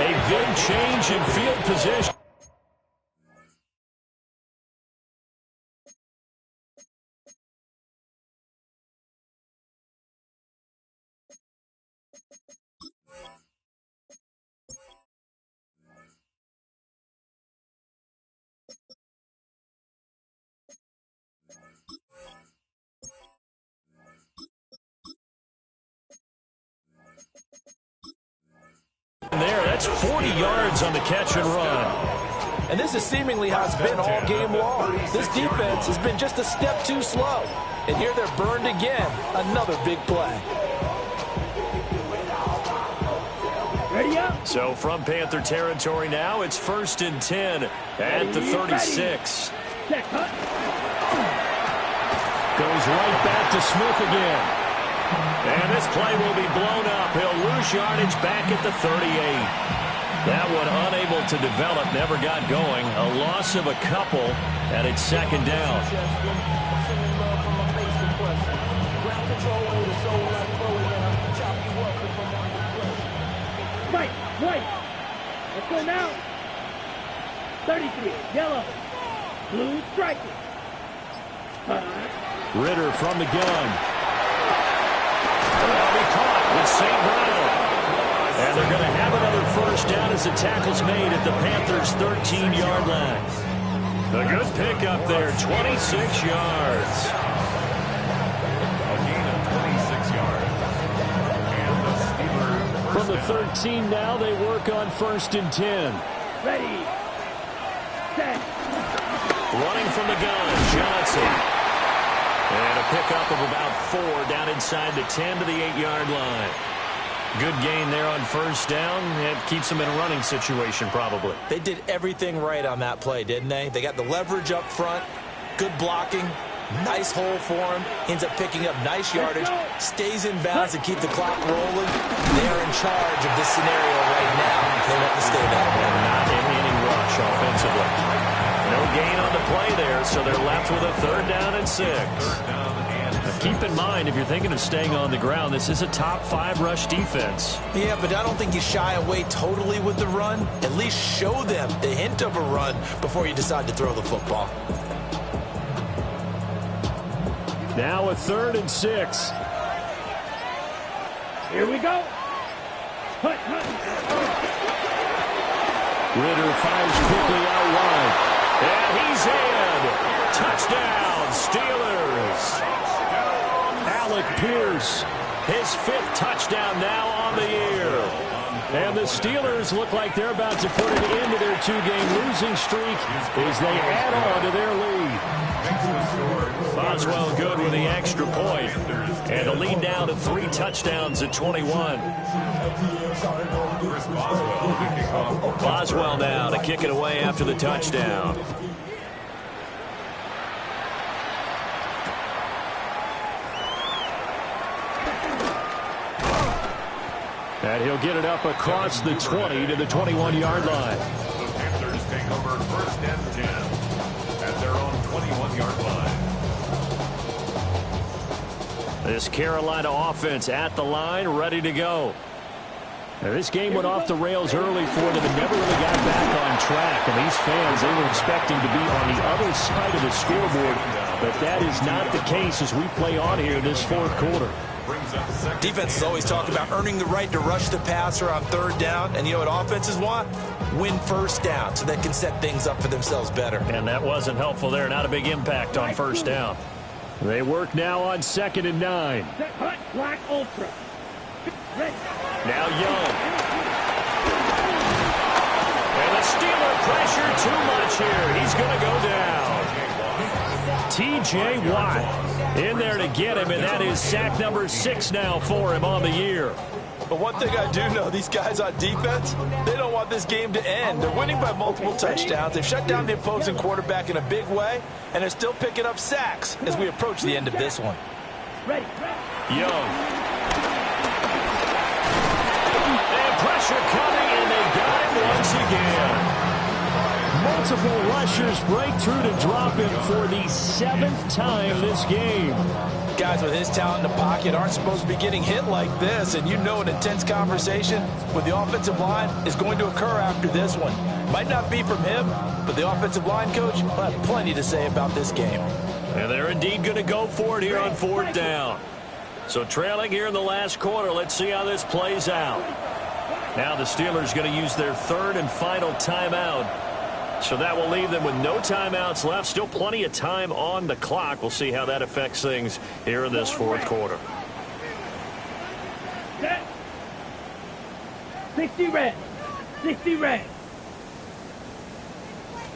A big change in field position. There, that's 40 yards on the catch and run. And this is seemingly how it's been all game long. This defense has been just a step too slow. And here they're burned again. Another big play. Ready up. So from Panther territory now, it's 1st and 10 at the 36. Goes right back to Smith again. And this play will be blown up. He'll lose yardage back at the 38. That one unable to develop, never got going. A loss of a couple, and it's 2nd down. White. Let's go now. 33. Yellow. Blue striking. Ritter from the gun. That'll be caught with St. Brown. And they're going to have another first down as the tackle's made at the Panthers' 13-yard line. A good pickup there, 26 yards. A gain of 26 yards. And the Steelers From the 13 now, they work on 1st and 10. Ready. Set. Running from the gun, Johnson. And a pickup of about 4 down inside the 10 to the 8-yard line. Good gain there on 1st down. It keeps them in a running situation, probably. They did everything right on that play, didn't they? They got the leverage up front, good blocking, nice hole for him, ends up picking up nice yardage, stays in bounds and keep the clock rolling. They're in charge of this scenario right now. They want to stay that way. Not an inning rush offensively. No gain on the play there, so they're left with a 3rd down and 6. Keep in mind, if you're thinking of staying on the ground, this is a top 5 rush defense. Yeah, but I don't think you shy away totally with the run. At least show them the hint of a run before you decide to throw the football. Now a 3rd and 6. Here we go. Hut, hut. Ritter fires quickly out wide. And he's in. Touchdown, Steelers. Alec Pierce, his 5th touchdown now on the year. And the Steelers look like they're about to put an end to their 2-game losing streak as they add on to their lead. Boswell good with the extra point. And the lead down to 3 touchdowns at 21. Boswell now to kick it away after the touchdown. And he'll get it up across the 20 to the 21-yard line. The Panthers take over 1st and 10 at their own 21-yard line. This Carolina offense at the line, ready to go. Now, this game went off the rails early for them and never really got back on track. And these fans, they were expecting to be on the other side of the scoreboard. But that is not the case as we play on here this 4th quarter. Defense is always talking about earning the right to rush the passer on 3rd down. And you know what offenses want? Win 1st down so they can set things up for themselves better. And that wasn't helpful there. Not a big impact on 1st down. They work now on 2nd and 9. Set, hut, black, ultra. Ready. Now Young. And the Steeler pressure too much here. He's going to go down. T.J. Watt in there to get him, and that is sack number 6 now for him on the year. But one thing I do know, these guys on defense, they don't want this game to end. They're winning by multiple touchdowns. They've shut down the opposing quarterback in a big way, and they're still picking up sacks as we approach the end of this one. Ready. Young. And pressure coming, and they got him once again. Multiple rushers break through to drop him for the 7th time this game. Guys with his talent in the pocket aren't supposed to be getting hit like this, and you know an intense conversation with the offensive line is going to occur after this one. Might not be from him, but the offensive line coach will have plenty to say about this game. And they're indeed going to go for it here on 4th down. So trailing here in the last quarter, let's see how this plays out. Now the Steelers going to use their 3rd and final timeout. So that will leave them with no timeouts left. Still plenty of time on the clock. We'll see how that affects things here in this 4th quarter. Set. 60 red. 60 red.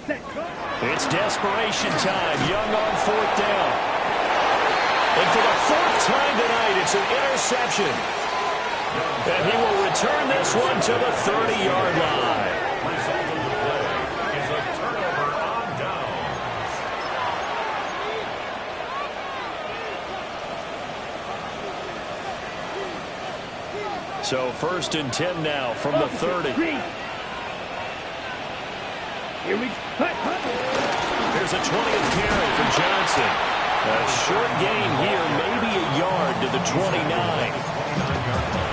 Set. It's desperation time. Young on 4th down. And for the 4th time tonight, it's an interception. And he will return this one to the 30-yard line. So 1st and 10 now from the 30. Here we go. There's a 20th carry for Johnson. A short gain here, maybe a yard to the 29.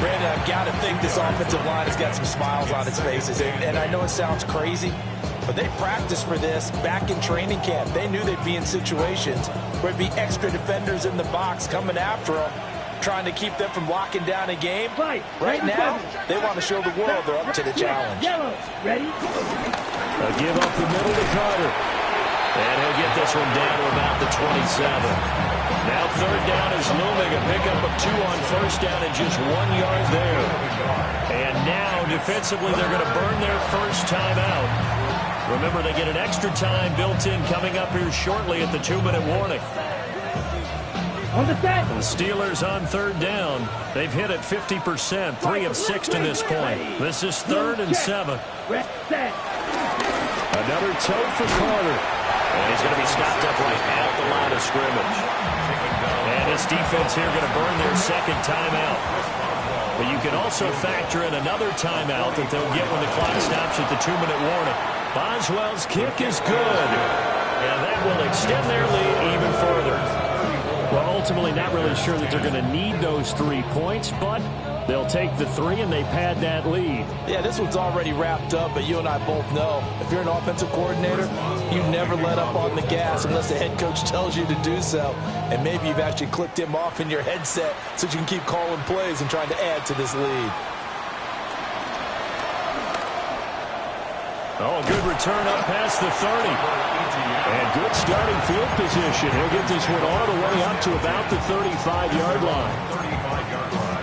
Brandon, I've got to think this offensive line has got some smiles on its faces. And I know it sounds crazy, But they practiced for this back in training camp. They knew they'd be in situations where it'd be extra defenders in the box coming after them, trying to keep them from locking down a game. Right now, they want to show the world they're up to the challenge. Ready? A give up the middle to Carter. And he'll get this one down to about the 27. Now third down is looming. A pickup of 2 on first down and just 1 yard there. And now defensively they're going to burn their first timeout. Remember, they get an extra time built in coming up here shortly at the 2-minute warning. On the set. The Steelers on third down. They've hit at 50%, 3 of 6 to this point. This is 3rd and 7. Another toe for Carter. And he's going to be stopped up right at the line of scrimmage. And this defense here going to burn their second timeout. But you can also factor in another timeout that they'll get when the clock stops at the 2-minute warning. Boswell's kick is good. And that will extend their lead even further. Well, ultimately not really sure that they're going to need those 3 points, but they'll take the 3 and they pad that lead. Yeah, this one's already wrapped up, but you and I both know if you're an offensive coordinator, you never let up on the gas unless the head coach tells you to do so. And maybe you've actually clicked him off in your headset so you can keep calling plays and trying to add to this lead. Oh, a good return up past the 30. And good starting field position. He'll get this one all the way up to about the 35-yard line. 35-yard line.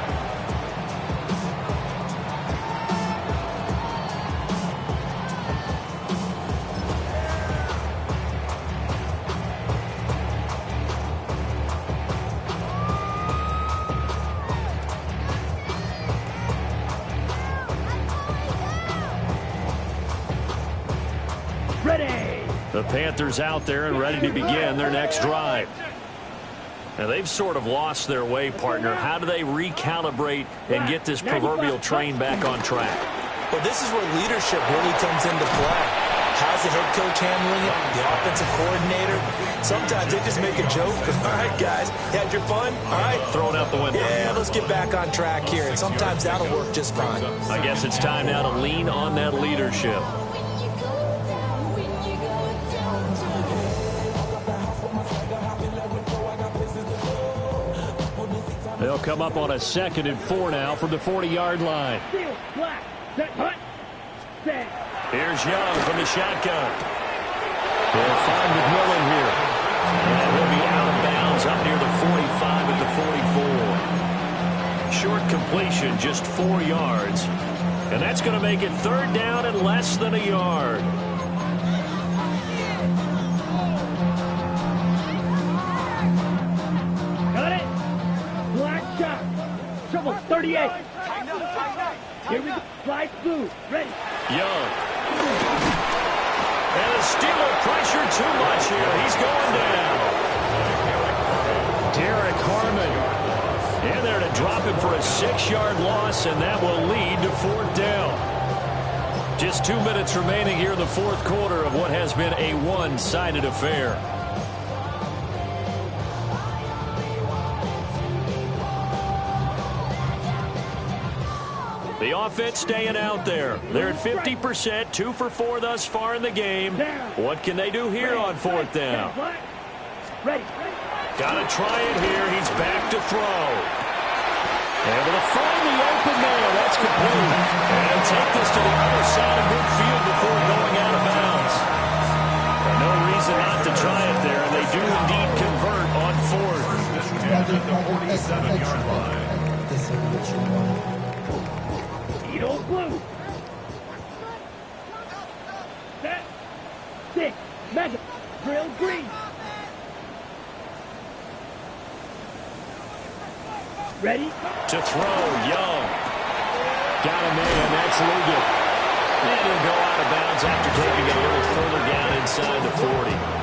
The Panthers out there and ready to begin their next drive. Now, they've sort of lost their way, partner. How do they recalibrate and get this proverbial train back on track? Well, this is where leadership really comes into play. How's the head coach handling it? The offensive coordinator? Sometimes they just make a joke. All right, guys, you had your fun? All right. Throw it out the window. Yeah, let's get back on track here. And sometimes that'll work just fine. I guess it's time now to lean on that leadership. They'll come up on a 2nd and 4 now from the 40-yard line. Here's Young from the shotgun. They'll find McMillan here. And he'll be out of bounds up near the 45 at the 44. Short completion, just 4 yards. And that's going to make it 3rd down and less than a yard. Got it. Black shot. Trouble 38. Here we go. Slide through. Ready. Young. And the Steeler pressure too much here. He's going down. Derek Harmon in there to drop him for a 6-yard loss, and that will lead to 4th down. Just 2 minutes remaining here in the 4th quarter of what has been a one-sided affair. The offense staying out there. They're at 50%, 2 for 4 thus far in the game. What can they do here on 4th down? Got to try it here. He's back to throw. Able to find the open man. That's complete. And take this to the other side of midfield before going out of bounds. No reason not to try it there, and they do indeed convert on 4th. At the 47-yard line. Old blue. Set. 6. Mega. Drill green. Ready? To throw. Young. Got a man. That's legal. And he'll go out of bounds after taking it a little further down inside the 40.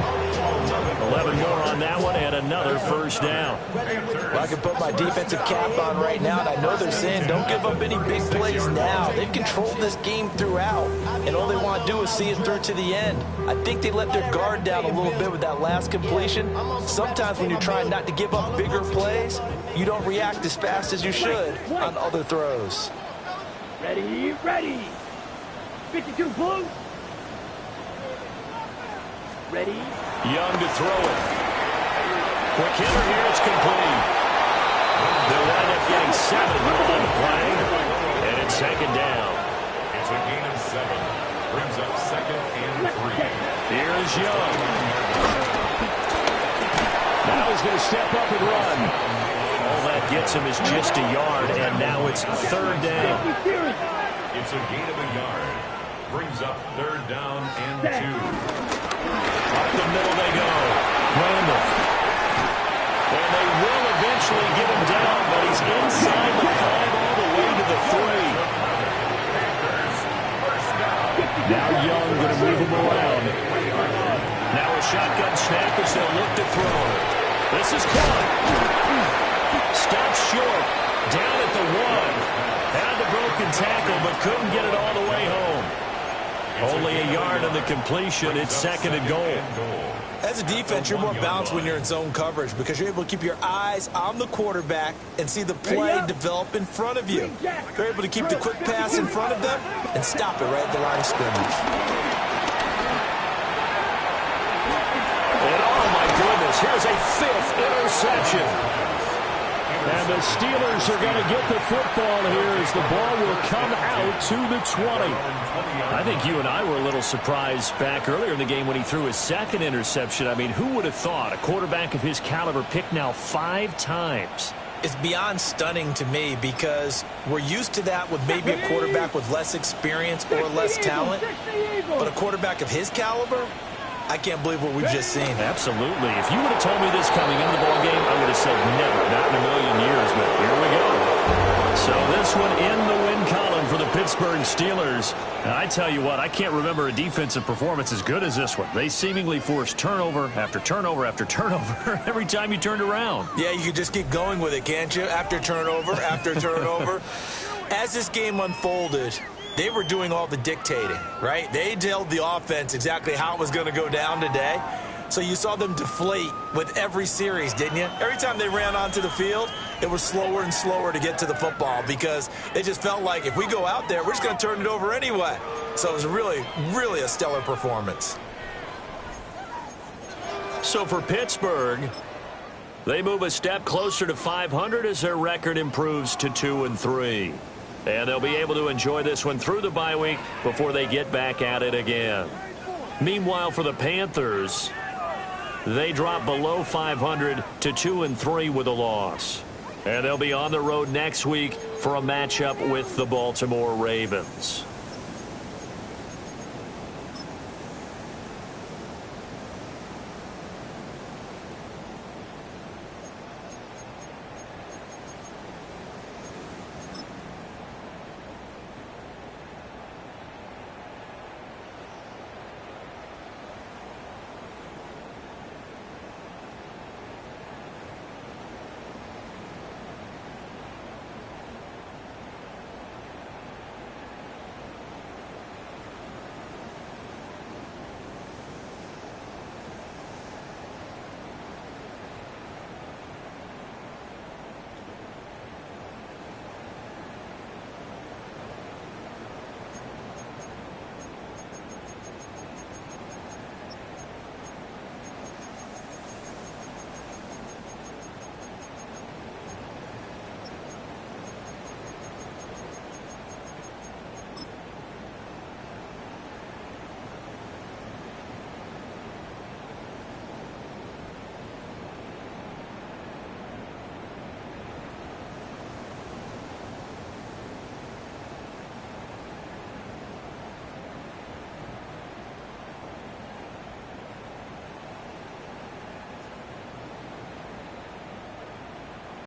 11 more on that one and another 1st down. Well, I can put my defensive cap on right now, and I know they're saying don't give up any big plays now. They've controlled this game throughout, and all they want to do is see it through to the end. I think they let their guard down a little bit with that last completion. Sometimes when you're trying not to give up bigger plays, you don't react as fast as you should on other throws. Ready, ready. 52 blue. Ready? Young to throw it. Quick hitter here. It's complete. They'll wind up getting 7 on the play. And it's second down. It's a gain of 7. Brings up 2nd and 3. Here's Young. Now he's going to step up and run. All that gets him is just a yard, and now it's 3rd down. It's a gain of a yard. Brings up 3rd down and 2. Up the middle they go. Randall. And they will eventually get him down, but he's inside the 5 all the way to the 3. Now Young going to move him around. Now a shotgun snap as they'll look to throw. This is caught. Stopped short. Down at the 1. Had the broken tackle, but couldn't get it all the way home. Only a yard on the completion. It's 2nd and goal. As a defense, you're more balanced when you're in zone coverage because you're able to keep your eyes on the quarterback and see the play develop in front of you. You're able to keep the quick pass in front of them and stop it right at the line of scrimmage. And oh my goodness, here's a 5th interception. And the Steelers are going to get the football here as the ball will come out to the 20. I think you and I were a little surprised back earlier in the game when he threw his 2nd interception. I mean, who would have thought a quarterback of his caliber picked now 5 times? It's beyond stunning to me because we're used to that with maybe a quarterback with less experience or less talent. But a quarterback of his caliber, I can't believe what we've just seen. Absolutely. If you would have told me this coming into the ball game, I would have said never, not in a million years, but here we go. So this one in the win column for the Pittsburgh Steelers. And I tell you what, I can't remember a defensive performance as good as this one. They seemingly forced turnover after turnover after turnover every time you turned around. Yeah, you can just keep going with it, can't you? After turnover, after turnover. As this game unfolded, they were doing all the dictating, right? They told the offense exactly how it was going to go down today. So you saw them deflate with every series, didn't you? Every time they ran onto the field, it was slower and slower to get to the football because it just felt like if we go out there, we're just going to turn it over anyway. So it was really, really a stellar performance. So for Pittsburgh, they move a step closer to 500 as their record improves to 2-3. And they'll be able to enjoy this one through the bye week before they get back at it again. Meanwhile, for the Panthers, they drop below 500 to 2-3 with a loss. And they'll be on the road next week for a matchup with the Baltimore Ravens.